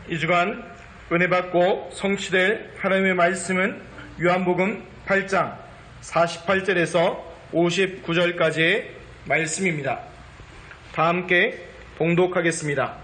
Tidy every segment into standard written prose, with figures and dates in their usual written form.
이 주간 은혜 받고 성취될 하나님의 말씀은 요한복음 8장 48절에서 59절까지의 말씀입니다. 다 함께 봉독하겠습니다.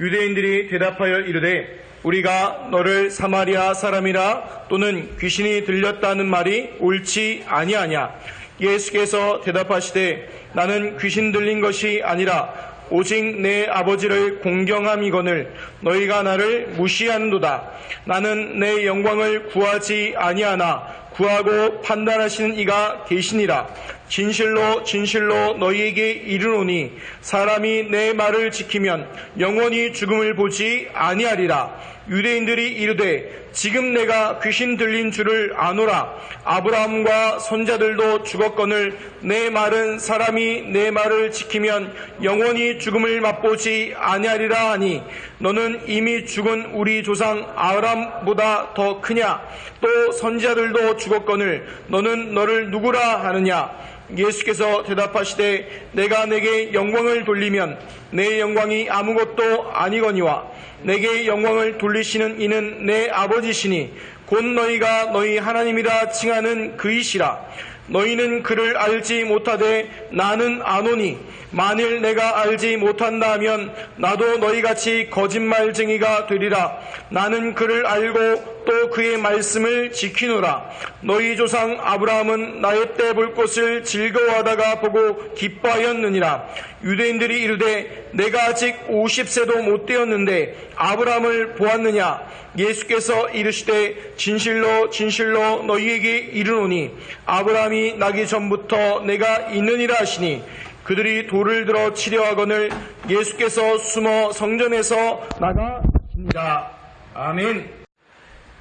유대인들이 대답하여 이르되 우리가 너를 사마리아 사람이라 또는 귀신이 들렸다는 말이 옳지 아니하냐. 예수께서 대답하시되 나는 귀신 들린 것이 아니라 오직 내 아버지를 공경함이거늘 너희가 나를 무시하는도다. 나는 내 영광을 구하지 아니하나 구하고 판단하시는 이가 계시니라. 진실로 진실로 너희에게 이르노니 사람이 내 말을 지키면 영원히 죽음을 보지 아니하리라. 유대인들이 이르되 지금 내가 귀신 들린 줄을 아노라. 아브라함과 손자들도 죽었거늘 내 말은 사람이 내 말을 지키면 영원히 죽음을 맛보지 아니하리라 하니 너는 이미 죽은 우리 조상 아브라함보다 더 크냐? 또 선지자들도 죽었거늘 너는 너를 누구라 하느냐? 예수께서 대답하시되 내가 내게 영광을 돌리면 내 영광이 아무것도 아니거니와 내게 영광을 돌리시는 이는 내 아버지시니 곧 너희가 너희 하나님이라 칭하는 그이시라. 너희는 그를 알지 못하되 나는 아노니 만일 내가 알지 못한다 하면 나도 너희같이 거짓말쟁이가 되리라. 나는 그를 알고 또 그의 말씀을 지키노라. 너희 조상 아브라함은 나의 때 볼 것을 즐거워하다가 보고 기뻐하였느니라. 유대인들이 이르되 내가 아직 50세도 못 되었는데 아브라함을 보았느냐. 예수께서 이르시되 진실로 진실로 너희에게 이르노니 아브라함이 나기 전부터 내가 있느니라 하시니 그들이 돌을 들어 치려 하거늘 예수께서 숨어 성전에서 나가시니라. 아멘.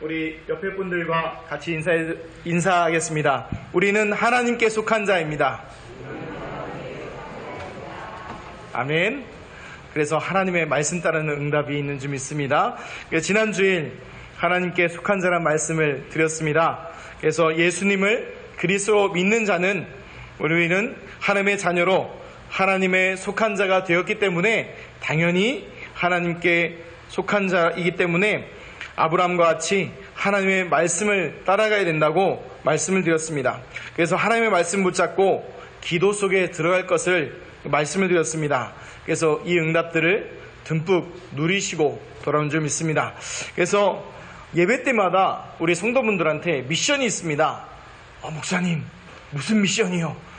우리 옆에 분들과 같이 인사하겠습니다. 우리는 하나님께 속한 자입니다. 아멘. 그래서 하나님의 말씀 따르는 응답이 있는 줄 믿습니다. 지난 주일 하나님께 속한 자란 말씀을 드렸습니다. 그래서 예수님을 그리스도로 믿는 자는 우리는 하나님의 자녀로 하나님의 속한 자가 되었기 때문에 당연히 하나님께 속한 자이기 때문에 아브라함과 같이 하나님의 말씀을 따라가야 된다고 말씀을 드렸습니다. 그래서 하나님의 말씀 붙잡고 기도 속에 들어갈 것을 말씀을 드렸습니다. 그래서 이 응답들을 듬뿍 누리시고 돌아온 줄 믿습니다. 그래서 예배 때마다 우리 성도분들한테 미션이 있습니다. 목사님 무슨 미션이요?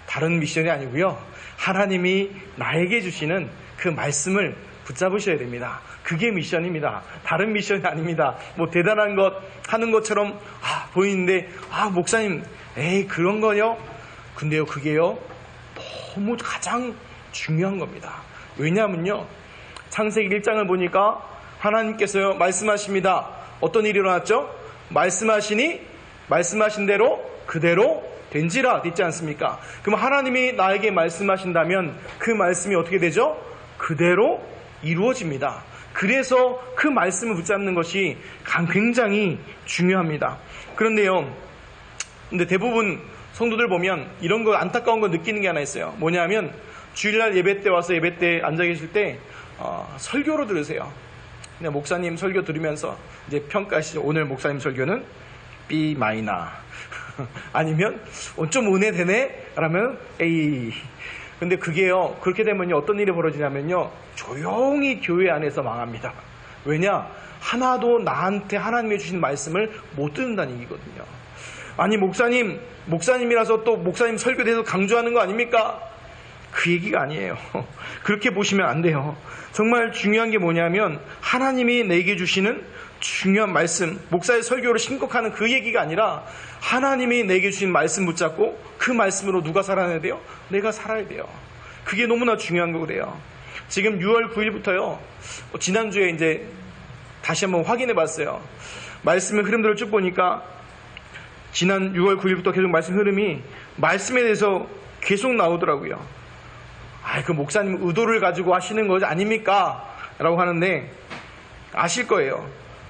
다른 미션이 아니고요. 하나님이 나에게 주시는 그 말씀을 붙잡으셔야 됩니다. 그게 미션입니다. 다른 미션이 아닙니다. 뭐 대단한 것 하는 것처럼 보이는데 목사님 그런 거요? 근데요 그게요 너무 가장 중요한 겁니다. 왜냐하면요 창세기 1장을 보니까 하나님께서요 말씀하십니다. 어떤 일이 일어났죠? 말씀하신 대로 그대로 된지라 됐지 않습니까? 그럼 하나님이 나에게 말씀하신다면 그 말씀이 어떻게 되죠? 그대로 이루어집니다. 그래서 그 말씀을 붙잡는 것이 굉장히 중요합니다. 그런데요, 근데 대부분 성도들 보면 이런 거 안타까운 거 느끼는 게 하나 있어요. 뭐냐면 주일날 예배 때 와서 예배 때 앉아 계실 때 설교로 들으세요. 근데 목사님 설교 들으면서 이제 평가하시죠. 오늘 목사님 설교는 B 마이너 아니면 좀 은혜 되네? 라면 A. 근데 그게요 그렇게 되면요 어떤 일이 벌어지냐면요 조용히 교회 안에서 망합니다. 왜냐? 하나도 나한테 하나님이 주신 말씀을 못 듣는다는 얘기거든요. 아니 목사님이라서 또 목사님 설교에 대해서 강조하는 거 아닙니까? 그 얘기가 아니에요. 그렇게 보시면 안 돼요. 정말 중요한 게 뭐냐면 하나님이 내게 주시는 중요한 말씀, 목사의 설교를 신곡하는 그 얘기가 아니라 하나님이 내게 주신 말씀 붙잡고 그 말씀으로 누가 살아야 돼요? 내가 살아야 돼요. 그게 너무나 중요한 거래요. 지금 6월 9일부터요. 지난주에 이제 다시 한번 확인해 봤어요. 말씀의 흐름들을 쭉 보니까 지난 6월 9일부터 계속 말씀 흐름이 말씀에 대해서 계속 나오더라고요. 그 목사님 의도를 가지고 하시는 거 아닙니까? 라고 하는데 아실 거예요.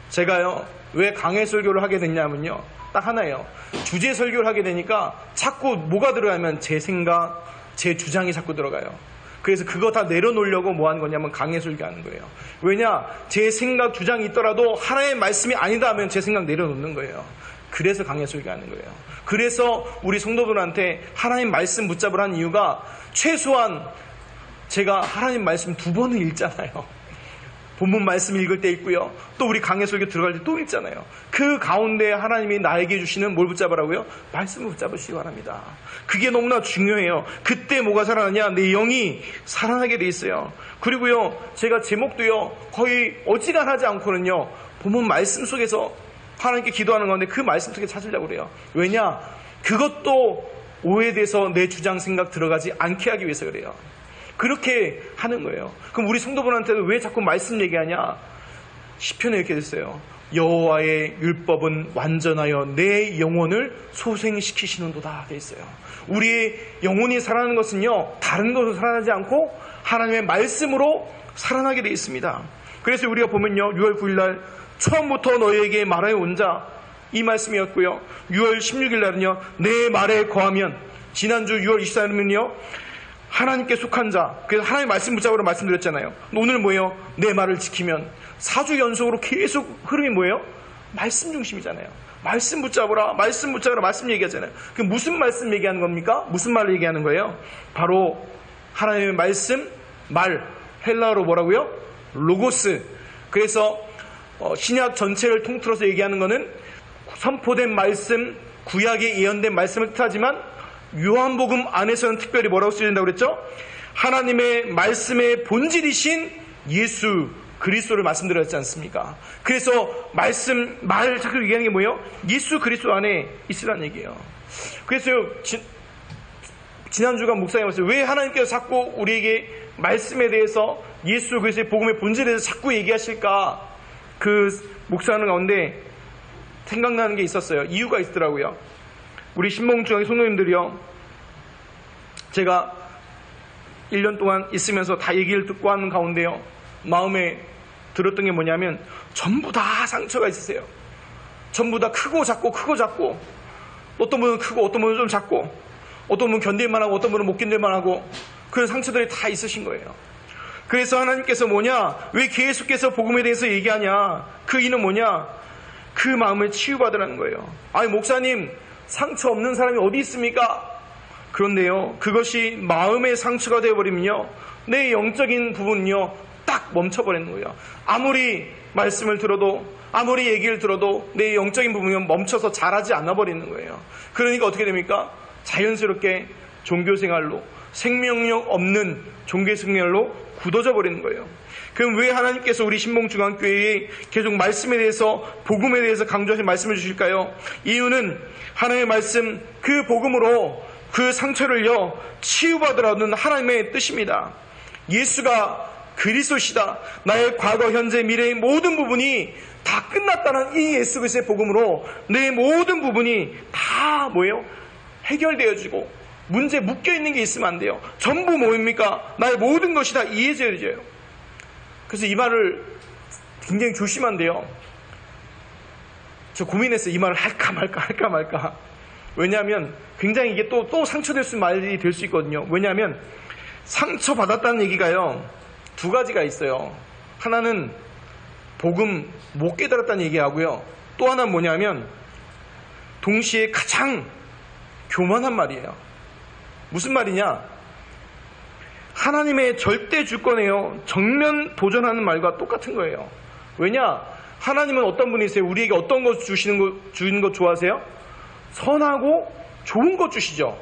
제가요 왜 강해 설교를 하게 됐냐면요 딱 하나예요. 주제 설교를 하게 되니까 자꾸 뭐가 들어가면 제 생각, 제 주장이 자꾸 들어가요. 그래서 그거 다 내려놓으려고 뭐 하는 거냐면 강해 설교하는 거예요. 왜냐? 제 생각 주장이 있더라도 하나님의 말씀이 아니다 하면 제 생각 내려놓는 거예요. 그래서 강해 설교하는 거예요. 그래서 우리 성도들한테 하나님 말씀 붙잡으라 한 이유가 최소한 제가 하나님 말씀 2번은 읽잖아요. 본문 말씀 읽을 때 있고요. 또 우리 강해 설교 들어갈 때 또 읽잖아요. 그 가운데 하나님이 나에게 주시는 뭘 붙잡으라고요? 말씀을 붙잡으시기 바랍니다. 그게 너무나 중요해요. 그때 뭐가 살아나냐? 내 영이 살아나게 돼 있어요. 그리고요, 제가 제목도요, 거의 어지간하지 않고는요, 본문 말씀 속에서 하나님께 기도하는 건데 그 말씀 속에 찾으려고 그래요. 왜냐? 그것도 오해돼서 내 주장 생각 들어가지 않게 하기 위해서 그래요. 그렇게 하는 거예요. 그럼 우리 성도분한테는 왜 자꾸 말씀 얘기하냐? 시편에 이렇게 됐어요. 여호와의 율법은 완전하여 내 영혼을 소생시키시는도다 돼 있어요. 우리의 영혼이 살아나는 것은요, 다른 것으로 살아나지 않고 하나님의 말씀으로 살아나게 돼 있습니다. 그래서 우리가 보면요, 6월 9일 날 처음부터 너희에게 말하여 온 자, 이 말씀이었고요. 6월 16일 날은요, 내 말에 거하면, 지난주 6월 24일은요, 하나님께 속한 자, 그래서 하나님 말씀 붙잡으러 말씀드렸잖아요. 오늘 뭐예요? 내 말을 지키면. 4주 연속으로 계속 흐름이 뭐예요? 말씀 중심이잖아요. 말씀 붙잡으라, 말씀 붙잡으라, 말씀 얘기하잖아요. 그 무슨 말씀 얘기하는 겁니까? 무슨 말을 얘기하는 거예요? 바로 하나님의 말씀, 말, 헬라어로 뭐라고요? 로고스. 그래서 신약 전체를 통틀어서 얘기하는 거는 선포된 말씀, 구약에 예언된 말씀을 뜻하지만 요한복음 안에서는 특별히 뭐라고 쓰인다고 그랬죠? 하나님의 말씀의 본질이신 예수 그리스도를 말씀드렸지 않습니까? 그래서 말씀, 말 자꾸 얘기하는 게 뭐예요? 예수 그리스도 안에 있으라는 얘기예요. 그래서 지난주간 목사님 말씀, 왜 하나님께서 자꾸 우리에게 말씀에 대해서 예수 그리스도의 복음의 본질에 대해서 자꾸 얘기하실까? 그 목사하는 가운데 생각나는 게 있었어요. 이유가 있더라고요. 우리 신봉중학교 성도님들이요, 제가 1년 동안 있으면서 다 얘기를 듣고 하는 가운데요, 마음에 들었던 게 뭐냐면 전부 다 상처가 있으세요. 전부 다 크고 작고 크고 작고, 어떤 분은 크고 어떤 분은 좀 작고, 어떤 분은 견딜만 하고 어떤 분은 못 견딜만 하고, 그런 상처들이 다 있으신 거예요. 그래서 하나님께서 뭐냐, 왜 계속해서 복음에 대해서 얘기하냐, 그 이유는 뭐냐, 그 마음을 치유받으라는 거예요. 아니 목사님, 상처 없는 사람이 어디 있습니까? 그런데요, 그것이 마음의 상처가 되어버리면요, 내 영적인 부분은요 딱 멈춰버리는 거예요. 아무리 말씀을 들어도, 아무리 얘기를 들어도 내 영적인 부분이 멈춰서 자라지 않아 버리는 거예요. 그러니까 어떻게 됩니까? 자연스럽게 종교생활로, 생명력 없는 종교생활로 굳어져 버리는 거예요. 그럼 왜 하나님께서 우리 신봉중앙교회에 계속 말씀에 대해서, 복음에 대해서 강조하신 말씀을 주실까요? 이유는 하나님의 말씀, 그 복음으로 그 상처를요 치유받으라는 하나님의 뜻입니다. 예수가 그리스도시다, 나의 과거, 현재, 미래의 모든 부분이 다 끝났다는 이 예수 그리스도의 복음으로 내 모든 부분이 다 뭐예요? 해결되어지고, 문제 묶여있는 게 있으면 안 돼요. 전부 뭐입니까? 나의 모든 것이 다 이해져야죠. 그래서 이 말을 굉장히 조심한데요, 저 고민했어요. 이 말을 할까 말까. 왜냐하면 굉장히 이게 또 상처될 수 있는 말이 될 수 있거든요. 왜냐하면 상처받았다는 얘기가요, 2가지가 있어요. 하나는 복음 못 깨달았다는 얘기하고요, 또 하나는 뭐냐면 동시에 가장 교만한 말이에요. 무슨 말이냐? 하나님의 절대 주권에요 정면 도전하는 말과 똑같은 거예요. 왜냐? 하나님은 어떤 분이세요? 우리에게 어떤 것 주는 것 좋아하세요? 선하고 좋은 것 주시죠.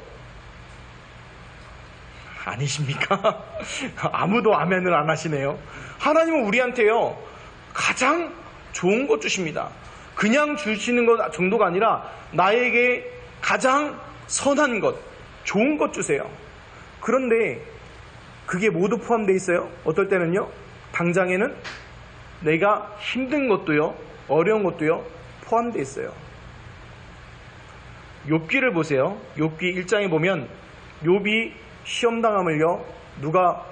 아니십니까? 아무도 아멘을 안 하시네요. 하나님은 우리한테요 가장 좋은 것 주십니다. 그냥 주시는 것 정도가 아니라 나에게 가장 선한 것, 좋은 것 주세요. 그런데 그게 모두 포함되어 있어요. 어떨 때는요, 당장에는 내가 힘든 것도요, 어려운 것도요 포함되어 있어요. 욥기를 보세요. 욥기 1장에 보면 욥이 시험당함을요 누가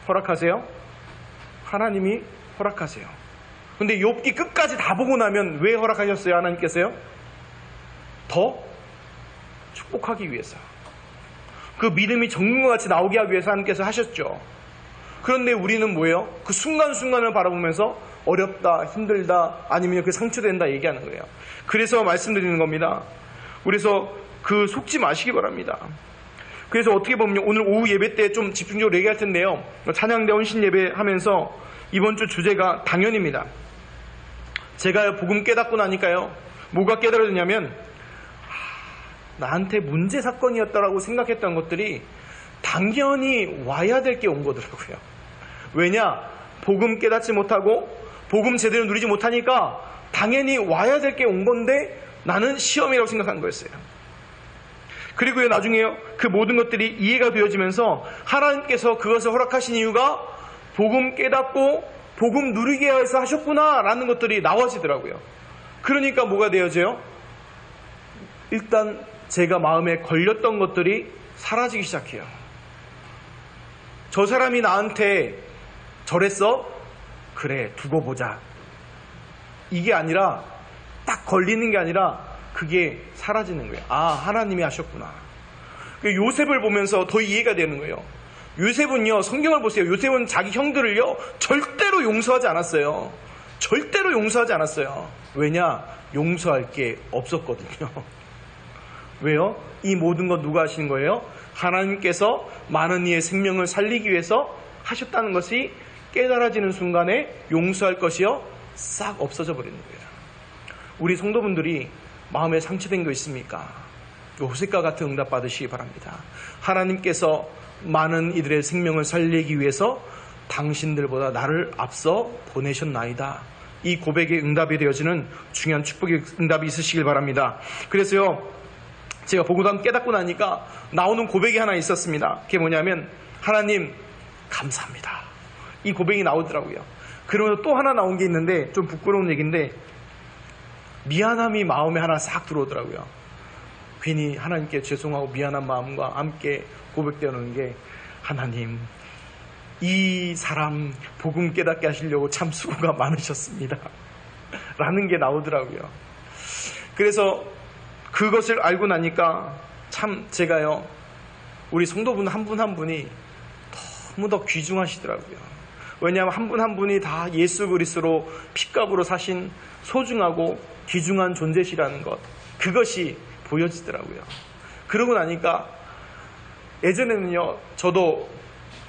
허락하세요? 하나님이 허락하세요. 근데 욥기 끝까지 다 보고 나면 왜 허락하셨어요? 하나님께서요? 더 축복하기 위해서. 그 믿음이 정금과 같이 나오게 하기 위해서 하나님께서 하셨죠. 그런데 우리는 뭐예요? 그 순간순간을 바라보면서 어렵다, 힘들다, 아니면 그 상처된다 얘기하는 거예요. 그래서 말씀드리는 겁니다. 그래서 그 속지 마시기 바랍니다. 그래서 어떻게 보면 오늘 오후 예배 때 좀 집중적으로 얘기할 텐데요. 찬양대 헌신 예배 하면서 이번 주 주제가 당연입니다. 제가 복음 깨닫고 나니까요. 뭐가 깨달아졌냐면 나한테 문제 사건이었다라고 생각했던 것들이 당연히 와야 될 게 온 거더라고요. 왜냐? 복음 깨닫지 못하고 복음 제대로 누리지 못하니까 당연히 와야 될 게 온 건데 나는 시험이라고 생각한 거였어요. 그리고요, 나중에요, 그 모든 것들이 이해가 되어지면서 하나님께서 그것을 허락하신 이유가 복음 깨닫고 복음 누리게 해서 하셨구나 라는 것들이 나와지더라고요. 그러니까 뭐가 되어져요? 일단 제가 마음에 걸렸던 것들이 사라지기 시작해요. 저 사람이 나한테 저랬어? 그래, 두고 보자. 이게 아니라 딱 걸리는 게 아니라 그게 사라지는 거예요. 아, 하나님이 하셨구나. 요셉을 보면서 더 이해가 되는 거예요. 요셉은요, 성경을 보세요. 요셉은 자기 형들을요, 절대로 용서하지 않았어요. 절대로 용서하지 않았어요. 왜냐? 용서할 게 없었거든요. 왜요? 이 모든 것 누가 하신 거예요? 하나님께서 많은 이의 생명을 살리기 위해서 하셨다는 것이 깨달아지는 순간에 용서할 것이요, 싹 없어져 버리는 거예요. 우리 성도분들이 마음에 상처된 거 있습니까? 호세카 같은 응답 받으시기 바랍니다. 하나님께서 많은 이들의 생명을 살리기 위해서 당신들보다 나를 앞서 보내셨나이다. 이 고백의 응답이 되어지는 중요한 축복의 응답이 있으시길 바랍니다. 그래서요, 제가 복음 깨닫고 나니까 나오는 고백이 하나 있었습니다. 그게 뭐냐면, 하나님 감사합니다. 이 고백이 나오더라고요. 그러면서 또 하나 나온 게 있는데 좀 부끄러운 얘기인데, 미안함이 마음에 하나 싹 들어오더라고요. 괜히 하나님께 죄송하고 미안한 마음과 함께 고백되는 게, 하나님, 이 사람 복음 깨닫게 하시려고 참 수고가 많으셨습니다. 라는 게 나오더라고요. 그래서 그것을 알고 나니까 참 제가요, 우리 성도분 한 분 한 분이 너무 더 귀중하시더라고요. 왜냐하면 한 분 한 분이 다 예수 그리스도로 핏값으로 사신 소중하고 귀중한 존재시라는 것, 그것이 보여지더라고요. 그러고 나니까 예전에는요, 저도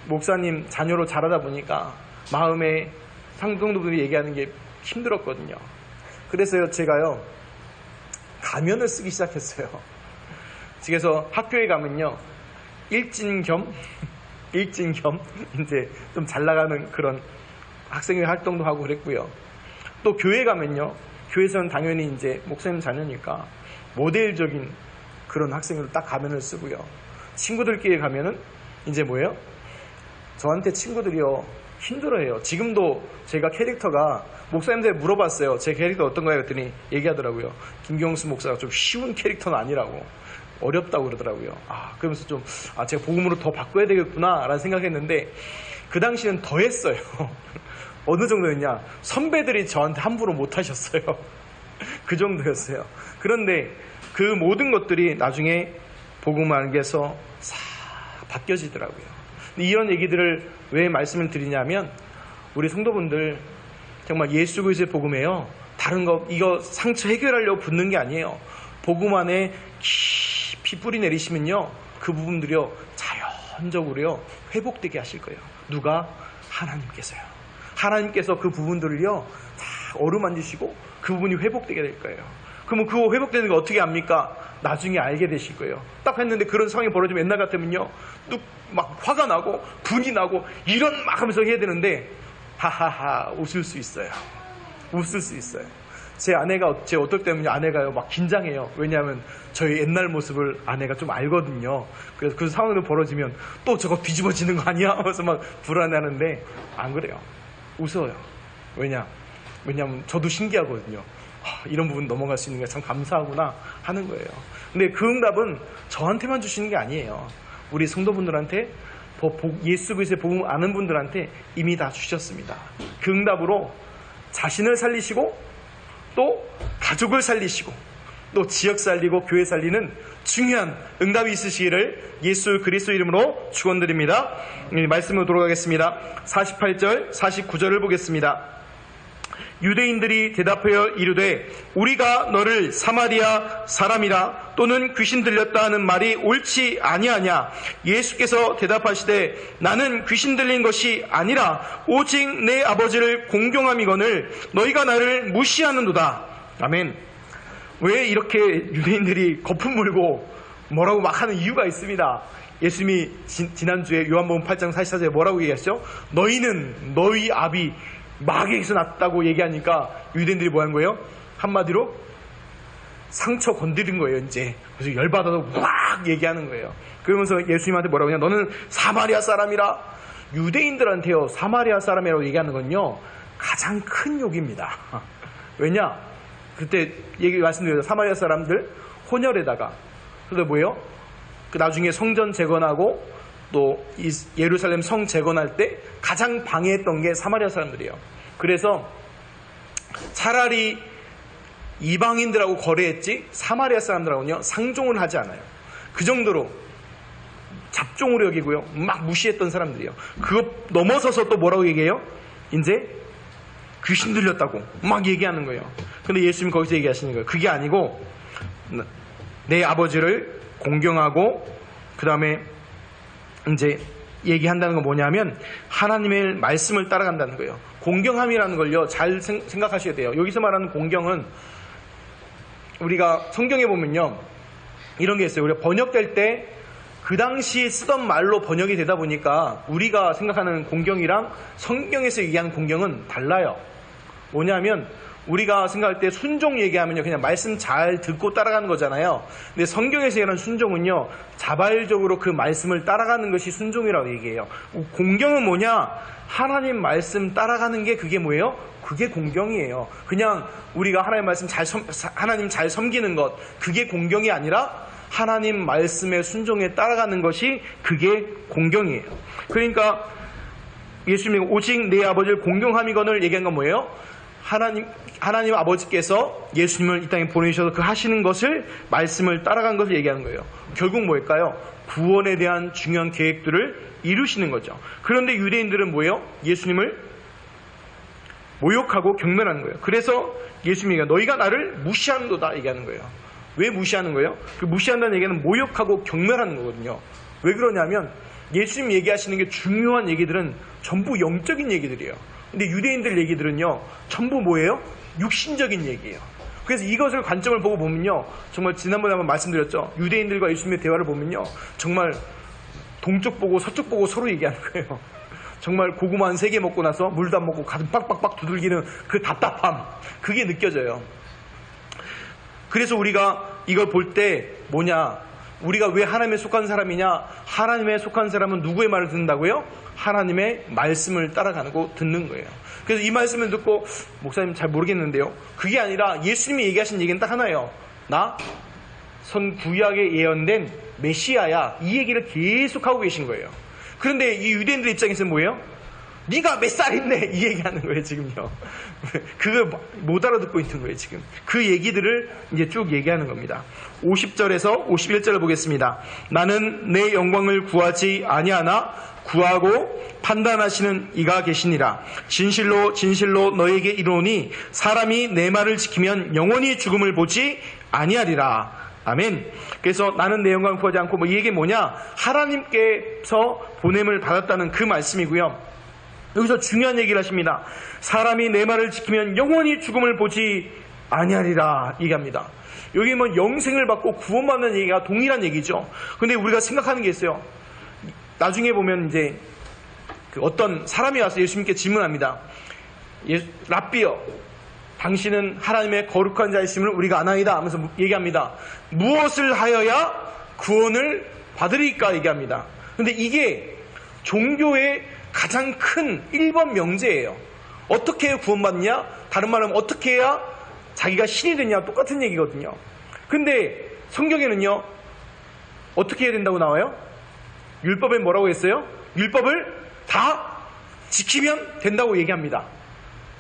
목사님 자녀로 자라다 보니까 마음에 상동도들이 얘기하는 게 힘들었거든요. 그래서요, 제가요, 가면을 쓰기 시작했어요. 그래서 학교에 가면요, 일진 겸 이제 좀 잘 나가는 그런 학생회 활동도 하고 그랬고요. 또 교회 가면요, 교회에서는 당연히 이제 목사님 자녀니까 모델적인 그런 학생으로 딱 가면을 쓰고요. 친구들끼리 가면은 이제 뭐예요? 저한테 친구들이요, 힘들어해요. 지금도 제가 캐릭터가, 목사님들 물어봤어요. 제 캐릭터 어떤가요? 했더니 얘기하더라고요. 김경수 목사가 좀 쉬운 캐릭터는 아니라고, 어렵다고 그러더라고요. 그러면서 좀, 제가 복음으로 더 바꿔야 되겠구나 라는 생각했는데, 그 당시는 더 했어요. 어느 정도였냐? 선배들이 저한테 함부로 못 하셨어요. 그 정도였어요. 그런데 그 모든 것들이 나중에 복음 안에서 싹 바뀌어지더라고요. 이런 얘기들을 왜 말씀을 드리냐면, 우리 성도분들 정말 예수 그리스도의 복음에요, 다른 거 이거 상처 해결하려고 붙는 게 아니에요. 복음 안에 깊이 뿌리 내리시면요, 그 부분들이요, 자연적으로요 회복되게 하실 거예요. 누가? 하나님께서요. 하나님께서 그 부분들을요 다 어루만지시고 그 부분이 회복되게 될 거예요. 그러면 그거 회복되는 거 어떻게 합니까? 나중에 알게 되실 거예요. 딱 했는데 그런 상황이 벌어지면 옛날 같으면요, 뚝 막 화가 나고 분이 나고 이런 막 하면서 해야 되는데, 하하하 웃을 수 있어요. 웃을 수 있어요. 제 어떨 때는요, 아내가요 막 긴장해요. 왜냐하면 저희 옛날 모습을 아내가 좀 알거든요. 그래서 그 상황이 벌어지면 또 저거 뒤집어지는 거 아니야? 하면서 막 불안해하는데, 안 그래요. 웃어요. 왜냐면 저도 신기하거든요. 이런 부분 넘어갈 수 있는 게 참 감사하구나 하는 거예요. 근데 그 응답은 저한테만 주시는 게 아니에요. 우리 성도분들한테, 예수 그리스도의 복음 아는 분들한테 이미 다 주셨습니다. 그 응답으로 자신을 살리시고 또 가족을 살리시고 또 지역 살리고 교회 살리는 중요한 응답이 있으시기를 예수 그리스도 이름으로 축원드립니다. 말씀으로 돌아가겠습니다. 48절, 49절을 보겠습니다. 유대인들이 대답하여 이르되 우리가 너를 사마리아 사람이라 또는 귀신 들렸다 하는 말이 옳지 아니하냐. 예수께서 대답하시되 나는 귀신 들린 것이 아니라 오직 내 아버지를 공경함이거늘 너희가 나를 무시하는도다. 아멘. 왜 이렇게 유대인들이 거품 물고 뭐라고 막 하는 이유가 있습니다. 예수님이 지난주에 요한복음 8장 44절에 뭐라고 얘기하셨죠? 너희는 너희 아비 마귀에게서 났다고 얘기하니까 유대인들이 뭐 한 거예요? 한마디로 상처 건드린 거예요. 이제 그래서 열받아서 막 얘기하는 거예요. 그러면서 예수님한테 뭐라고 하냐? 너는 사마리아 사람이라. 유대인들한테요 사마리아 사람이라고 얘기하는 건요 가장 큰 욕입니다. 왜냐? 그때 말씀드렸죠. 사마리아 사람들 혼혈에다가 그래서 뭐예요? 그 나중에 성전 재건하고 또 예루살렘 성 재건할 때 가장 방해했던 게 사마리아 사람들이에요. 그래서 차라리 이방인들하고 거래했지 사마리아 사람들하고는요 상종을 하지 않아요. 그 정도로 잡종으로 여기고요 막 무시했던 사람들이에요. 그거 넘어서서 또 뭐라고 얘기해요? 이제 귀신 들렸다고 막 얘기하는 거예요. 근데 예수님 거기서 얘기하시는 거예요. 그게 아니고 내 아버지를 공경하고 그 다음에 이제 얘기한다는 건 뭐냐면 하나님의 말씀을 따라간다는 거예요. 공경함이라는 걸요 잘 생각하셔야 돼요. 여기서 말하는 공경은 우리가 성경에 보면요 이런 게 있어요. 우리가 번역될 때 그 당시 쓰던 말로 번역이 되다 보니까 우리가 생각하는 공경이랑 성경에서 얘기하는 공경은 달라요. 뭐냐면 우리가 생각할 때 순종 얘기하면요 그냥 말씀 잘 듣고 따라가는 거잖아요. 근데 성경에서 얘기하는 순종은요 자발적으로 그 말씀을 따라가는 것이 순종이라고 얘기해요. 공경은 뭐냐? 하나님 말씀 따라가는 게 그게 뭐예요? 그게 공경이에요. 그냥 우리가 하나님 말씀 하나님 잘 섬기는 것 그게 공경이 아니라 하나님 말씀의 순종에 따라가는 것이 그게 공경이에요. 그러니까 예수님이 오직 내 아버지를 공경함이거늘 얘기한 건 뭐예요? 하나님 아버지께서 예수님을 이 땅에 보내주셔서 그 하시는 것을 말씀을 따라간 것을 얘기하는 거예요. 결국 뭘까요? 구원에 대한 중요한 계획들을 이루시는 거죠. 그런데 유대인들은 뭐예요? 예수님을 모욕하고 경멸하는 거예요. 그래서 예수님이 너희가 나를 무시하는도다 얘기하는 거예요. 왜 무시하는 거예요? 그 무시한다는 얘기는 모욕하고 경멸하는 거거든요. 왜 그러냐면 예수님 얘기하시는 게 중요한 얘기들은 전부 영적인 얘기들이에요. 근데 유대인들 얘기들은요 전부 뭐예요? 육신적인 얘기예요. 그래서 이것을 관점을 보고 보면요 정말 지난번에 한번 말씀드렸죠. 유대인들과 예수님의 대화를 보면요 정말 동쪽 보고 서쪽 보고 서로 얘기하는 거예요. 정말 고구마 한 3개 먹고 나서 물도 안 먹고 가슴 빡빡빡 두들기는 그 답답함 그게 느껴져요. 그래서 우리가 이걸 볼 때 뭐냐? 우리가 왜 하나님에 속한 사람이냐? 하나님에 속한 사람은 누구의 말을 듣는다고요? 하나님의 말씀을 따라가고 듣는 거예요. 그래서 이 말씀을 듣고 목사님 잘 모르겠는데요. 그게 아니라 예수님이 얘기하신 얘기는 딱 하나예요. 나 구약에 예언된 메시아야. 이 얘기를 계속 하고 계신 거예요. 그런데 이 유대인들 입장에서는 뭐예요? 네가 몇 살인데 이 얘기하는 거예요 지금요. 그걸 못 알아듣고 있는 거예요 지금. 그 얘기들을 이제 쭉 얘기하는 겁니다. 50절에서 51절을 보겠습니다. 나는 내 영광을 구하지 아니하나 구하고 판단하시는 이가 계시니라. 진실로 진실로 너에게 이르노니 사람이 내 말을 지키면 영원히 죽음을 보지 아니하리라. 아멘. 그래서 나는 내 영광을 구하지 않고 이 얘기 뭐냐? 하나님께서 보냄을 받았다는 그 말씀이고요. 여기서 중요한 얘기를 하십니다. 사람이 내 말을 지키면 영원히 죽음을 보지 아니하리라 얘기합니다. 여기 뭐 영생을 받고 구원받는 얘기가 동일한 얘기죠. 근데 우리가 생각하는 게 있어요. 나중에 보면 이제 어떤 사람이 와서 예수님께 질문합니다. 랍비여, 당신은 하나님의 거룩한 자이심을 우리가 아나이다 하면서 얘기합니다. 무엇을 하여야 구원을 받으리까 얘기합니다. 근데 이게 종교의 가장 큰 1번 명제예요. 어떻게 해야 구원받냐? 다른 말로 하면 어떻게 해야 자기가 신이 되냐? 똑같은 얘기거든요. 근데 성경에는요 어떻게 해야 된다고 나와요? 율법에 뭐라고 했어요? 율법을 다 지키면 된다고 얘기합니다.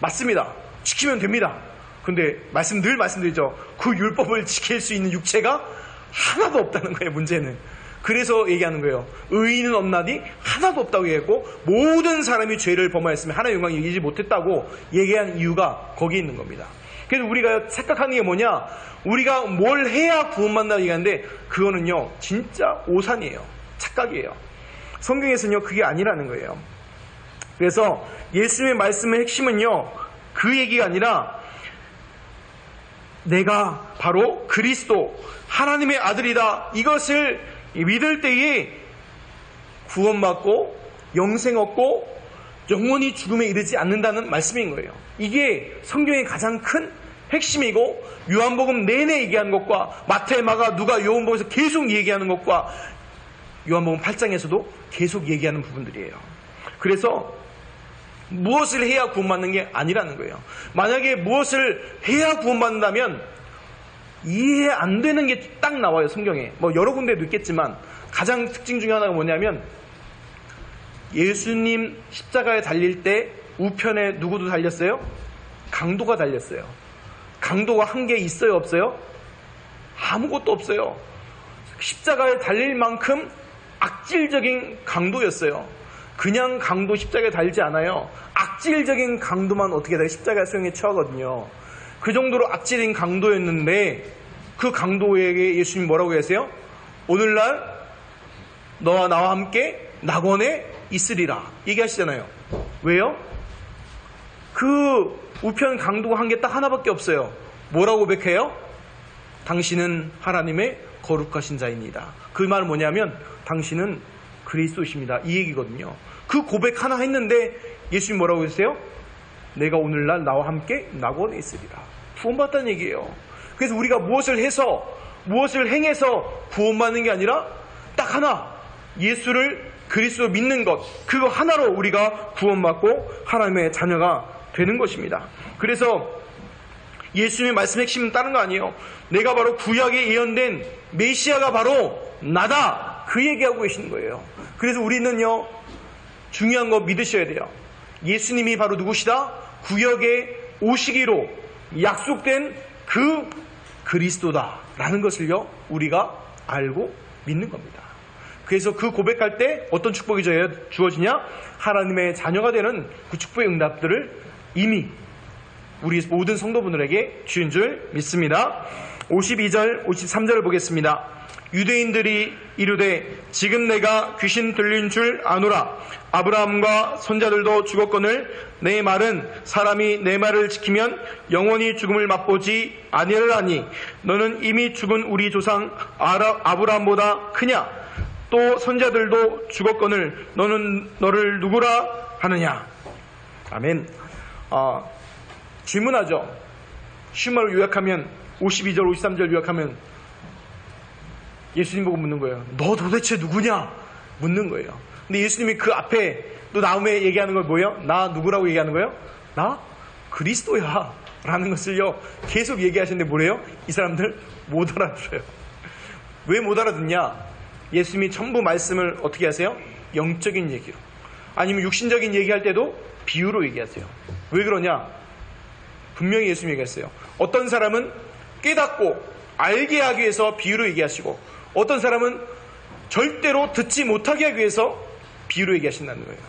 맞습니다. 지키면 됩니다. 근데 늘 말씀드리죠. 그 율법을 지킬 수 있는 육체가 하나도 없다는 거예요, 문제는. 그래서 얘기하는 거예요. 의인은 없나니 하나도 없다고 얘기했고, 모든 사람이 죄를 범하였으면 하나님의 영광을 이기지 못했다고 얘기한 이유가 거기에 있는 겁니다. 그래서 우리가 착각하는 게 뭐냐, 우리가 뭘 해야 구원받는다고 얘기하는데 그거는요 진짜 오산이에요. 착각이에요. 성경에서는요 그게 아니라는 거예요. 그래서 예수님의 말씀의 핵심은요 그 얘기가 아니라 내가 바로 그리스도 하나님의 아들이다, 이것을 믿을 때에 구원받고 영생 얻고 영원히 죽음에 이르지 않는다는 말씀인 거예요. 이게 성경의 가장 큰 핵심이고, 요한복음 내내 얘기하는 것과 마태, 마가, 누가, 요한복음에서 계속 얘기하는 것과 요한복음 8장에서도 계속 얘기하는 부분들이에요. 그래서 무엇을 해야 구원받는 게 아니라는 거예요. 만약에 무엇을 해야 구원받는다면 이해 안 되는 게 딱 나와요, 성경에. 뭐 여러 군데도 있겠지만 가장 특징 중에 하나가 뭐냐면, 예수님 십자가에 달릴 때 우편에 누구도 달렸어요? 강도가 달렸어요. 강도가 한 개 있어요, 없어요? 아무것도 없어요. 십자가에 달릴 만큼 악질적인 강도였어요. 그냥 강도 십자가에 달지 않아요. 악질적인 강도만 어떻게 돼요? 십자가 수형에 처하거든요. 그 정도로 악질인 강도였는데 그 강도에게 예수님이 뭐라고 하세요? 오늘날 너와 나와 함께 낙원에 있으리라 얘기하시잖아요. 왜요? 그 우편 강도가 한 게 딱 하나밖에 없어요. 뭐라고 고백해요? 당신은 하나님의 거룩하신 자입니다. 그 말은 뭐냐면 당신은 그리스도십니다, 이 얘기거든요. 그 고백 하나 했는데 예수님 뭐라고 하세요? 내가 오늘날 나와 함께 낙원에 있으리라. 구원받다는 얘기예요. 그래서 우리가 무엇을 해서 무엇을 행해서 구원받는 게 아니라 딱 하나, 예수를 그리스도 믿는 것, 그거 하나로 우리가 구원받고 하나님의 자녀가 되는 것입니다. 그래서 예수님의 말씀의 핵심은 다른 거 아니에요. 내가 바로 구약에 예언된 메시아가 바로 나다, 그 얘기하고 계시는 거예요. 그래서 우리는요 중요한 거 믿으셔야 돼요. 예수님이 바로 누구시다? 구약에 오시기로 약속된 그 그리스도다라는 것을요 우리가 알고 믿는 겁니다. 그래서 그 고백할 때 어떤 축복이 주어지냐? 하나님의 자녀가 되는 그 축복의 응답들을 이미 우리 모든 성도분들에게 주인 줄 믿습니다. 52절, 53절을 보겠습니다. 유대인들이 이르되 지금 내가 귀신 들린 줄 아노라. 아브라함과 손자들도 죽었거늘 내 말은 사람이 내 말을 지키면 영원히 죽음을 맛보지 아니하리니 너는 이미 죽은 우리 조상 아브라함보다 크냐? 또 손자들도 죽었거늘 너는 너를 누구라 하느냐? 아멘. 질문하죠. 쉬운 말로 요약하면 52절 53절 요약하면 예수님 보고 묻는 거예요. 너 도대체 누구냐? 묻는 거예요. 근데 예수님이 그 앞에 또 나음에 얘기하는 걸 뭐예요? 나 누구라고 얘기하는 거예요? 나 그리스도야 라는 것을요 계속 얘기하시는데 뭐래요? 이 사람들 못 알아들어요. 왜 못 알아듣냐? 예수님이 전부 말씀을 어떻게 하세요? 영적인 얘기로, 아니면 육신적인 얘기할 때도 비유로 얘기하세요. 왜 그러냐? 분명히 예수님이 얘기했어요. 어떤 사람은 깨닫고 알게 하기 위해서 비유로 얘기하시고, 어떤 사람은 절대로 듣지 못하게 하기 위해서 비유로 얘기하신다는 거예요.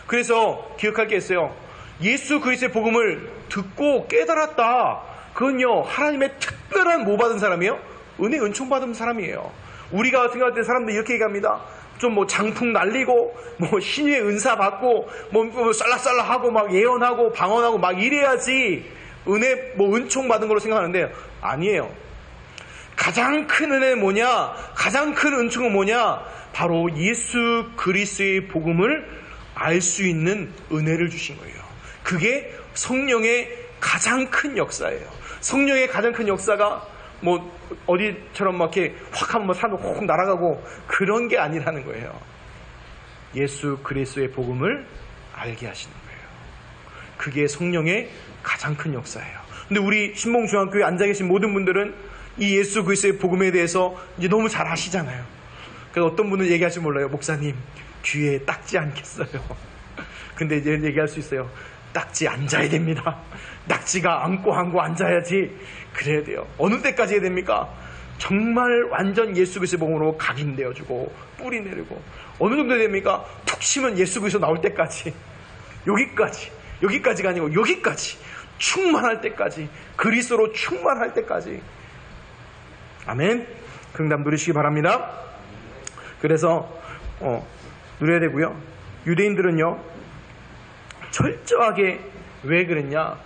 그래서 기억할 게 있어요. 예수 그리스도의 복음을 듣고 깨달았다, 그건요 하나님의 특별한 뭐 받은 사람이에요? 은혜 은총 받은 사람이에요. 우리가 생각할 때 사람들이 이렇게 얘기합니다. 좀 뭐 장풍 날리고 뭐 신유의 은사 받고 뭐 쌀라쌀라하고 막 예언하고 방언하고 막 이래야지 은혜 뭐 은총 받은 걸로 생각하는데 아니에요. 가장 큰 은혜는 뭐냐? 가장 큰 은총은 뭐냐? 바로 예수 그리스도의 복음을 알 수 있는 은혜를 주신 거예요. 그게 성령의 가장 큰 역사예요. 성령의 가장 큰 역사가 뭐 어디처럼 막 이렇게 확 하면 사람 확 날아가고 그런 게 아니라는 거예요. 예수 그리스도의 복음을 알게 하시는 거예요. 그게 성령의 가장 큰 역사예요. 근데 우리 신봉중앙교회 앉아 계신 모든 분들은 이 예수 그리스도의 복음에 대해서 이제 너무 잘 아시잖아요. 그래서 어떤 분은 얘기하시면 몰라요. 목사님 귀에 닦지 않겠어요. 근데 이제 얘기할 수 있어요. 낙지 앉아야 됩니다. 낙지가 안고 앉아야지. 그래야 돼요. 어느 때까지 해야 됩니까? 정말 완전 예수 그리스도의 복음으로 각인되어주고 뿌리 내리고 어느 정도 됩니까? 툭 치면 예수 그리스도 나올 때까지 여기까지가 아니고 여기까지 충만할 때까지 그리스도로 충만할 때까지 아멘. 그 응답 누리시기 바랍니다. 그래서 누려야 되고요. 유대인들은요 철저하게 왜 그랬냐?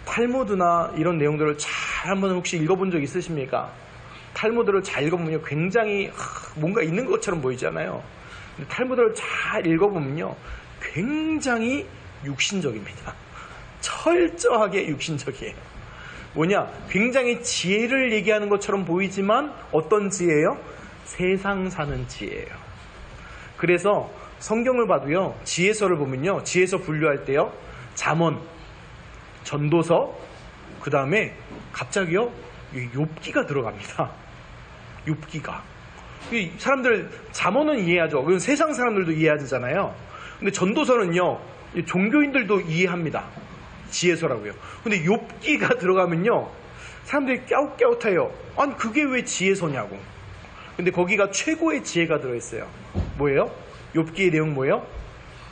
탈무드나 이런 내용들을 잘 한번 혹시 읽어본 적 있으십니까? 탈무드를 잘 읽어보면 굉장히 뭔가 있는 것처럼 보이잖아요. 근데 탈무드를 잘 읽어보면요 굉장히 육신적입니다. 철저하게 육신적이에요. 뭐냐? 굉장히 지혜를 얘기하는 것처럼 보이지만 어떤 지혜예요? 세상 사는 지혜예요. 그래서 성경을 봐도요 지혜서를 보면요 지혜서 분류할 때요 잠언, 전도서, 그 다음에 갑자기요 욥기가 들어갑니다. 욥기가. 사람들 잠언은 이해하죠. 그건 세상 사람들도 이해하잖아요. 근데 전도서는요 종교인들도 이해합니다. 지혜서라고요. 근데 욥기가 들어가면요 사람들이 깨웃깨웃해요. 아니 그게 왜 지혜서냐고. 근데 거기가 최고의 지혜가 들어있어요. 뭐예요? 욥기의 내용 뭐예요?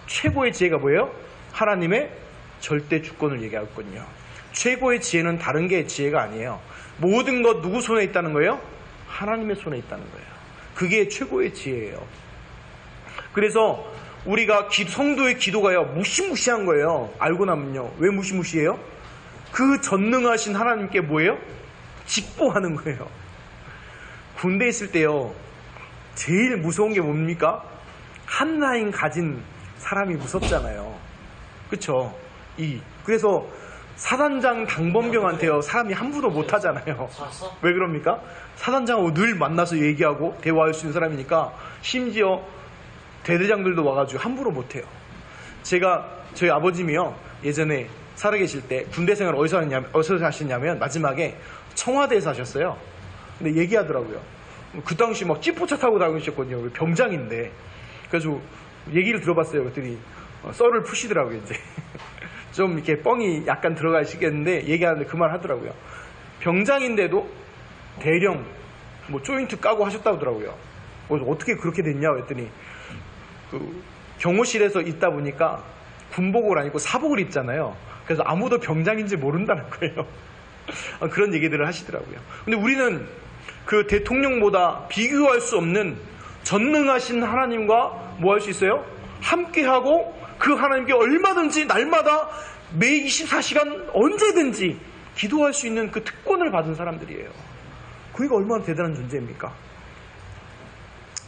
최고의 지혜가 뭐예요? 하나님의 절대 주권을 얘기하거든요. 최고의 지혜는 다른 게 지혜가 아니에요. 모든 것 누구 손에 있다는 거예요? 하나님의 손에 있다는 거예요. 그게 최고의 지혜예요. 그래서 우리가 성도의 기도가요 무시무시한 거예요. 알고 나면요. 왜 무시무시해요? 그 전능하신 하나님께 뭐예요? 직보하는 거예요. 군대에 있을 때요 제일 무서운 게 뭡니까? 한 라인 가진 사람이 무섭잖아요. 그쵸? 그래서 사단장 당범병한테요 사람이 함부로 못하잖아요. 왜 그럽니까? 사단장하고 늘 만나서 얘기하고 대화할 수 있는 사람이니까. 심지어 대대장들도 와가지고 함부로 못해요. 저희 아버님이요 예전에 살아계실 때 군대 생활 어디서 하셨냐면 마지막에 청와대에서 하셨어요. 근데 얘기하더라고요. 그 당시 막 찌포차 타고 다니셨거든요. 병장인데. 그래서 얘기를 들어봤어요. 그랬더니 썰을 푸시더라고요. 이제 좀 이렇게 뻥이 약간 들어가시겠는데 얘기하는데 그 말 하더라고요. 병장인데도 대령 조인트 까고 하셨다고 하더라고요. 그래서 어떻게 그렇게 됐냐 그랬더니 경호실에서 있다 보니까 군복을 아니고 사복을 입잖아요. 그래서 아무도 병장인지 모른다는 거예요. 그런 얘기들을 하시더라고요. 근데 우리는 그 대통령보다 비교할 수 없는 전능하신 하나님과 뭐 할 수 있어요? 함께하고 그 하나님께 얼마든지 날마다 매 24시간 언제든지 기도할 수 있는 그 특권을 받은 사람들이에요. 그게 얼마나 대단한 존재입니까?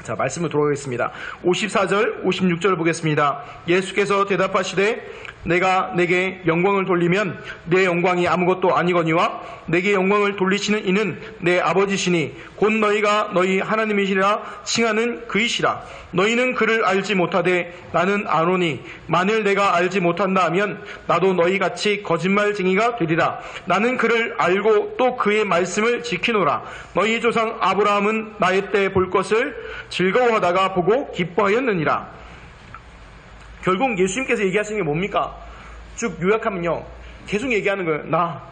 자, 말씀을 돌아가겠습니다. 54절, 56절 보겠습니다. 예수께서 대답하시되 내가 내게 영광을 돌리면 내 영광이 아무것도 아니거니와 내게 영광을 돌리시는 이는 내 아버지시니 곧 너희가 너희 하나님이시라 칭하는 그이시라. 너희는 그를 알지 못하되 나는 아노니 만일 내가 알지 못한다 하면 나도 너희같이 거짓말쟁이가 되리라. 나는 그를 알고 또 그의 말씀을 지키노라. 너희 조상 아브라함은 나의 때 볼 것을 즐거워하다가 보고 기뻐하였느니라. 결국 예수님께서 얘기하시는 게 뭡니까? 쭉 요약하면요 계속 얘기하는 거예요. 나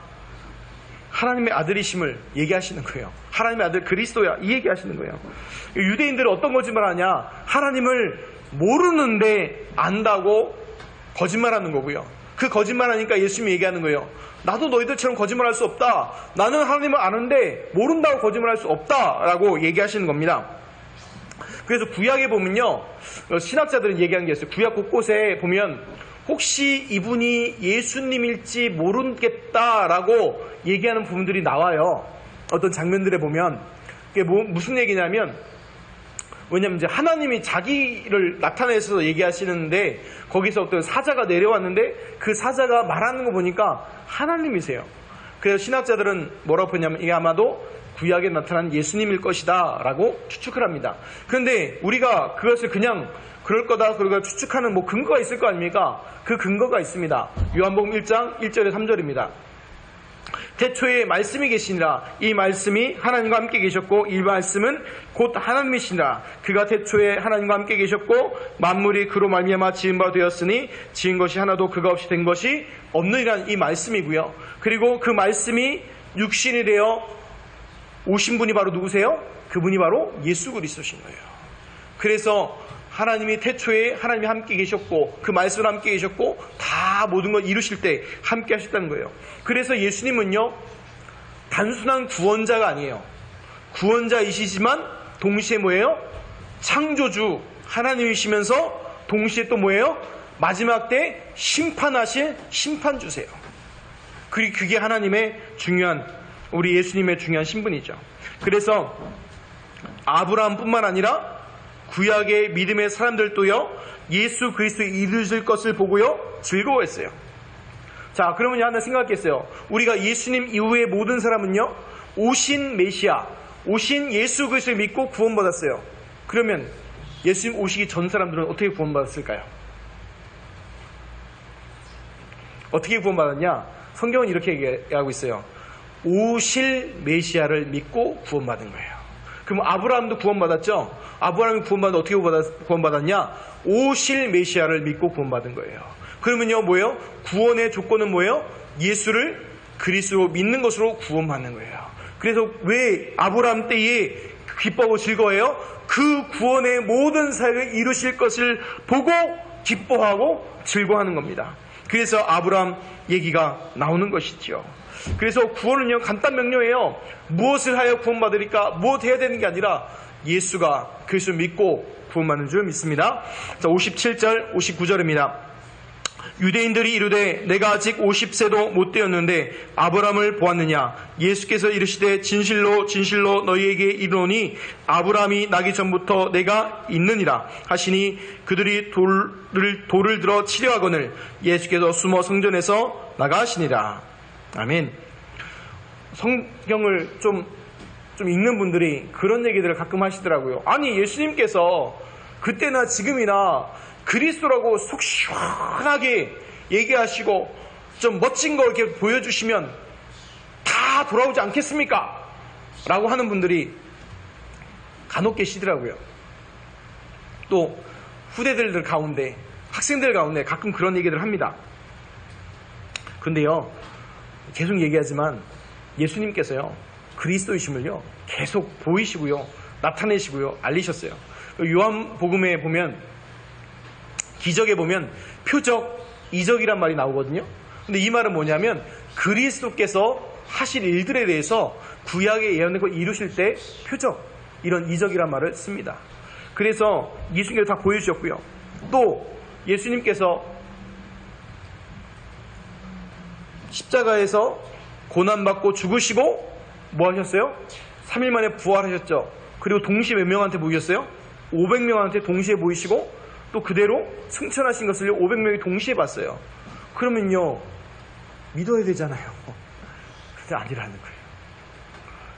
하나님의 아들이심을 얘기하시는 거예요. 하나님의 아들 그리스도야 이 얘기하시는 거예요. 유대인들은 어떤 거짓말 하냐? 하나님을 모르는데 안다고 거짓말하는 거고요. 그 거짓말하니까 예수님이 얘기하는 거예요. 나도 너희들처럼 거짓말할 수 없다. 나는 하나님을 아는데 모른다고 거짓말할 수 없다라고 얘기하시는 겁니다. 그래서 구약에 보면요 신학자들은 얘기하는 게 있어요. 구약 곳곳에 보면 혹시 이분이 예수님일지 모르겠다라고 얘기하는 부분들이 나와요. 어떤 장면들에 보면 그게 무슨 얘기냐면 왜냐면 이제 하나님이 자기를 나타내서 얘기하시는데 거기서 어떤 사자가 내려왔는데 그 사자가 말하는 거 보니까 하나님이세요. 그래서 신학자들은 뭐라고 보냐면 이게 아마도 구약에 나타난 예수님일 것이다 라고 추측을 합니다. 그런데 우리가 그것을 그냥 그럴 거다 그러고 추측하는 근거가 있을 거 아닙니까? 그 근거가 있습니다. 요한복음 1장 1절에 3절입니다. 태초에 말씀이 계시니라. 이 말씀이 하나님과 함께 계셨고 이 말씀은 곧 하나님이시니라. 그가 태초에 하나님과 함께 계셨고 만물이 그로 말미암아 지은 바 되었으니 지은 것이 하나도 그가 없이 된 것이 없느니라는 이 말씀이고요. 그리고 그 말씀이 육신이 되어 오신 분이 바로 누구세요? 그분이 바로 예수 그리스도신 거예요. 그래서 하나님이 태초에 하나님이 함께 계셨고 그 말씀을 함께 계셨고 다 모든 걸 이루실 때 함께 하셨다는 거예요. 그래서 예수님은요 단순한 구원자가 아니에요. 구원자이시지만 동시에 뭐예요? 창조주 하나님이시면서 동시에 또 뭐예요? 마지막 때 심판하실 심판주세요. 그리고 그게 하나님의 중요한 우리 예수님의 중요한 신분이죠. 그래서 아브라함뿐만 아니라 구약의 믿음의 사람들도요 예수 그리스도 이루실 것을 보고요 즐거워했어요. 자, 그러면 하나 생각했어요. 우리가 예수님 이후의 모든 사람은요 오신 메시아, 오신 예수 그리스도를 믿고 구원받았어요. 그러면 예수님 오시기 전 사람들은 어떻게 구원받았을까요? 어떻게 구원받았냐? 성경은 이렇게 얘기하고 있어요. 오실 메시아를 믿고 구원받은 거예요. 그럼 아브라함도 구원받았죠? 아브라함이 구원받은 어떻게 구원받았냐? 오실 메시아를 믿고 구원받은 거예요. 그러면요 뭐예요? 구원의 조건은 뭐예요? 예수를 그리스도로 믿는 것으로 구원받는 거예요. 그래서 왜 아브라함 때에 기뻐하고 즐거워해요? 그 구원의 모든 사역을 이루실 것을 보고 기뻐하고 즐거워하는 겁니다. 그래서 아브라함 얘기가 나오는 것이죠. 그래서 구원은요 간단 명료해요. 무엇을 하여 구원받으리까? 무엇 해야 되는 게 아니라 예수가 그리스도를 믿고 구원받는 줄 믿습니다. 자, 57절 59절입니다. 유대인들이 이르되 내가 아직 50세도 못 되었는데 아브라함을 보았느냐? 예수께서 이르시되 진실로 진실로 너희에게 이르노니 아브라함이 나기 전부터 내가 있느니라 하시니 그들이 돌을 들어 치려하거늘 예수께서 숨어 성전에서 나가시니라. 아멘. 성경을 좀 읽는 분들이 그런 얘기들을 가끔 하시더라고요. 아니 예수님께서 그때나 지금이나 그리스도라고 속 시원하게 얘기하시고 좀 멋진 거 이렇게 보여주시면 다 돌아오지 않겠습니까? 라고 하는 분들이 간혹 계시더라고요. 또 후대들 가운데 학생들 가운데 가끔 그런 얘기를 합니다. 근데요 계속 얘기하지만 예수님께서요 그리스도이심을요 계속 보이시고요 나타내시고요 알리셨어요. 요한복음에 보면 기적에 보면 표적, 이적이란 말이 나오거든요. 근데 이 말은 뭐냐면 그리스도께서 하실 일들에 대해서 구약에 예언된 걸 이루실 때 표적, 이런 이적이란 말을 씁니다. 그래서 예수님께서 다 보여주셨고요. 또 예수님께서 십자가에서 고난받고 죽으시고 뭐 하셨어요? 3일 만에 부활하셨죠. 그리고 동시에 몇 명한테 보이셨어요? 500명한테 동시에 보이시고 또 그대로 승천하신 것을 500명이 동시에 봤어요. 그러면요 믿어야 되잖아요. 근데 아니라는 거예요.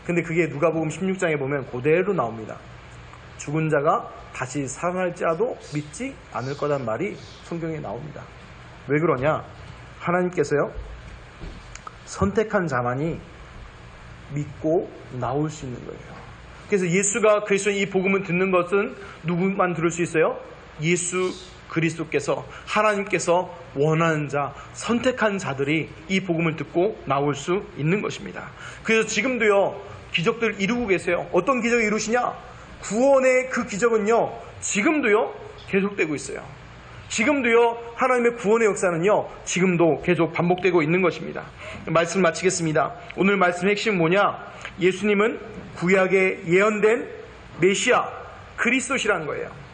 근데 그게 누가복음 16장에 보면 그대로 나옵니다. 죽은 자가 다시 살아날지라도 믿지 않을 거란 말이 성경에 나옵니다. 왜 그러냐? 하나님께서요 선택한 자만이 믿고 나올 수 있는 거예요. 그래서 예수가 그리스도인 이 복음을 듣는 것은 누구만 들을 수 있어요? 예수 그리스도께서 하나님께서 원하는 자, 선택한 자들이 이 복음을 듣고 나올 수 있는 것입니다. 그래서 지금도요 기적들을 이루고 계세요. 어떤 기적을 이루시냐? 구원의 그 기적은요 지금도요 계속되고 있어요. 지금도요 하나님의 구원의 역사는요 지금도 계속 반복되고 있는 것입니다. 말씀 마치겠습니다. 오늘 말씀의 핵심은 뭐냐? 예수님은 구약에 예언된 메시아 그리스도시라는 거예요.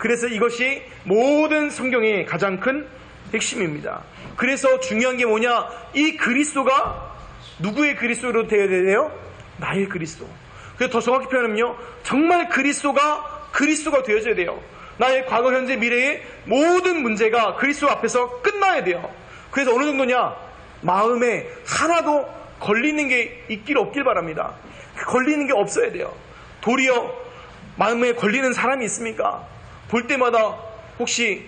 그래서 이것이 모든 성경의 가장 큰 핵심입니다. 그래서 중요한 게 뭐냐? 이 그리스도가 누구의 그리스도로 되어야 돼요? 나의 그리스도. 그래서 더 정확히 표현하면요 정말 그리스도가 되어져야 돼요. 나의 과거, 현재, 미래의 모든 문제가 그리스도 앞에서 끝나야 돼요. 그래서 어느 정도냐? 마음에 하나도 걸리는 게 있길 없길 바랍니다. 걸리는 게 없어야 돼요. 도리어 마음에 걸리는 사람이 있습니까? 볼 때마다 혹시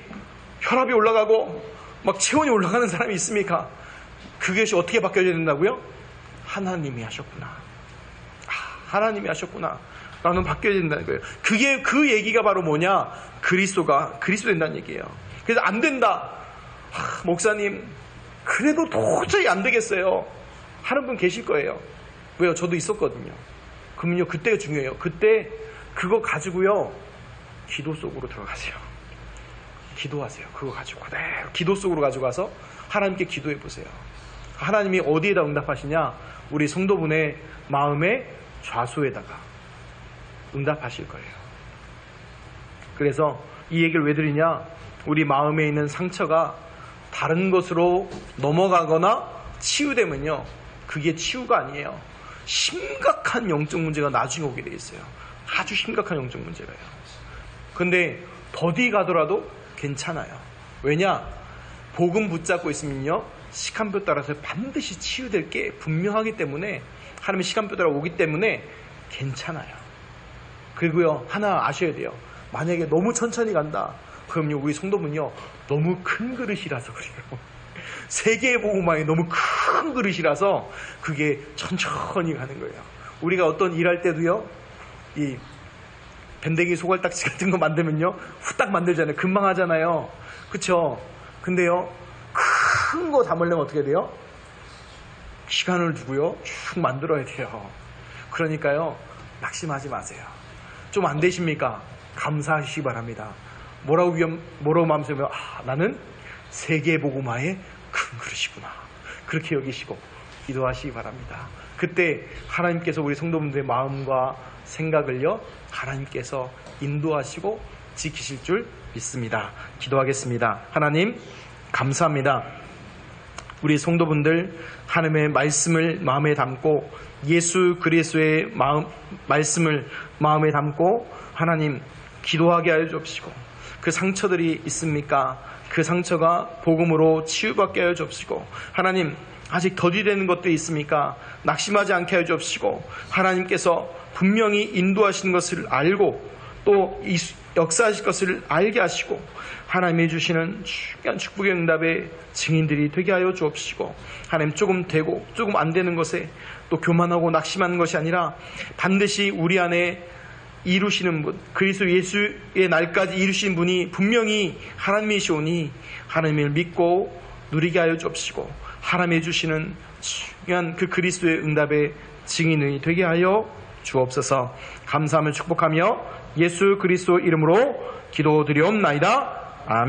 혈압이 올라가고 막 체온이 올라가는 사람이 있습니까? 그것이 어떻게 바뀌어야 된다고요? 하나님이 하셨구나. 하나님이 하셨구나. 나는 바뀌어야 된다는 거예요. 그 얘기가 바로 뭐냐? 그리스도 된다는 얘기예요. 그래서 안 된다. 목사님, 그래도 도저히 안 되겠어요. 하는 분 계실 거예요. 왜요? 저도 있었거든요. 그러면요, 그때가 중요해요. 그때 그거 가지고요, 기도 속으로 들어가세요. 기도하세요. 그거 가지고 그대로 기도 속으로 가지고 가서 하나님께 기도해 보세요. 하나님이 어디에다 응답하시냐? 우리 성도분의 마음의 좌소에다가 응답하실 거예요. 그래서 이 얘기를 왜 드리냐? 우리 마음에 있는 상처가 다른 것으로 넘어가거나 치유되면요, 그게 치유가 아니에요. 심각한 영적 문제가 나중에 오게 돼 있어요. 아주 심각한 영적 문제가요. 근데 더디 가더라도 괜찮아요. 왜냐? 복음 붙잡고 있으면요, 시간표 따라서 반드시 치유될 게 분명하기 때문에, 하나님의 시간표 따라 오기 때문에 괜찮아요. 그리고요, 하나 아셔야 돼요. 만약에 너무 천천히 간다, 그럼요, 우리 성도분요, 너무 큰 그릇이라서 그래요. 세계의 복음만이 너무 큰 그릇이라서 그게 천천히 가는 거예요. 우리가 어떤 일할 때도요, 이 밴댕이 소갈딱지 같은 거 만들면요, 후딱 만들잖아요. 금방 하잖아요. 그쵸? 근데요, 큰 거 담으려면 어떻게 돼요? 시간을 두고요, 쭉 만들어야 돼요. 그러니까요, 낙심하지 마세요. 좀 안 되십니까? 감사하시기 바랍니다. 뭐라고 마음속에, 나는 세계 복음화의 큰 그릇이구나. 그렇게 여기시고 기도하시기 바랍니다. 그때 하나님께서 우리 성도분들의 마음과 생각을요, 하나님께서 인도하시고 지키실 줄 믿습니다. 기도하겠습니다. 하나님, 감사합니다. 우리 성도분들 하나님의 말씀을 마음에 담고, 예수 그리스도의 말씀을 마음에 담고 하나님 기도하게 하여 주옵시고, 그 상처들이 있습니까? 그 상처가 복음으로 치유받게 하여 주옵시고, 하나님 아직 더디되는 것들이 있습니까? 낙심하지 않게 하여 주옵시고, 하나님께서 분명히 인도하시는 것을 알고 또 역사하실 것을 알게 하시고, 하나님이 주시는 중요한 축복의 응답의 증인들이 되게 하여 주옵시고, 하나님 조금 되고 조금 안 되는 것에 또 교만하고 낙심하는 것이 아니라 반드시 우리 안에 이루시는 분, 그리스도 예수의 날까지 이루신 분이 분명히 하나님이시오니 하나님을 믿고 누리게 하여 주옵시고, 하나님이 주시는 중요한 그 그리스도의 응답의 증인이 되게 하여 주옵소서. 감사하며 축복하며 예수 그리스도 이름으로 기도드리옵나이다.